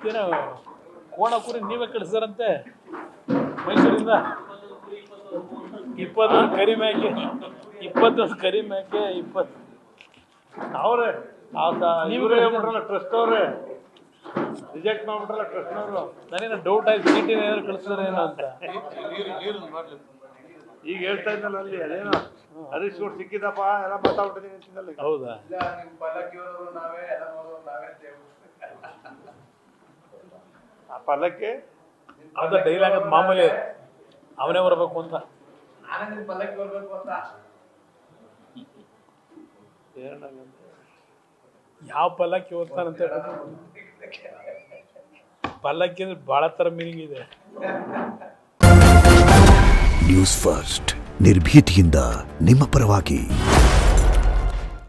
ಏನೋ ಕೋಣ ಕುರಿ ನೀವೇ ಕಳಿಸಿದಾರಂತೆ ಮೈಸೂರಿಂದ. 21 ಕರಿ ಮೇಕೆ, 21 ಕರಿ ಮೇಕೆ, 20 ಅವ್ರೆ ಇವರೇ ಹೇಳ್ಬಿಟ್ರಲ್ಲ, ಟ್ರಸ್ಟ್ ಅವ್ರೆ ರಿಜೆಕ್ಟ್ ಮಾಡ್ಬಿಟ್ರಲ್ಲ ಟ್ರಸ್ಟ್ನವರು. ನಾನೇನೋ ಡೌಟ್ ಆಯ್ತು, ಚೀಟಿನ ಏನಾದ್ರು ಕಳಿಸಿದಾರೆ ಏನೋ ಅಂತ. ಈಗ ಹೇಳ್ತಾ ಇದ್ದಲ್ಲ ಅಲ್ಲಿ ಅದೇನೋ ಹರೀಶ್ ಕೂಡ ಸಿಕ್ಕಿದಪ್ಪ ಎಲ್ಲ ಮಾತಾಡ್ಬಿಟ್ಟಿದ್ದೀನಿ ಅಂತಿದ್ದಲ್ಲ. ಹೌದಾ? ಆ ಪಲ್ಲಕ್ಕೆ ಅದ ಡೈಲಾಗ್ ಅದು ಮಾಮೂಲಿ, ಅವನೇ ಬರ್ಬೇಕು ಅಂತ. ಯಾವ ಪಲ್ಲಕ್ಕಿ ಓದ್ತಾನಂತ ಪಲ್ಲಕ್ಕಿ ಅಂದ್ರೆ ಬಹಳ ತರ ಮೀನಿಂಗ್ ಇದೆ. ನ್ಯೂಸ್ ಫಸ್ಟ್ ನಿರ್ಭೀತಿಯಿಂದ ನಿಮ್ಮ ಪರವಾಗಿ.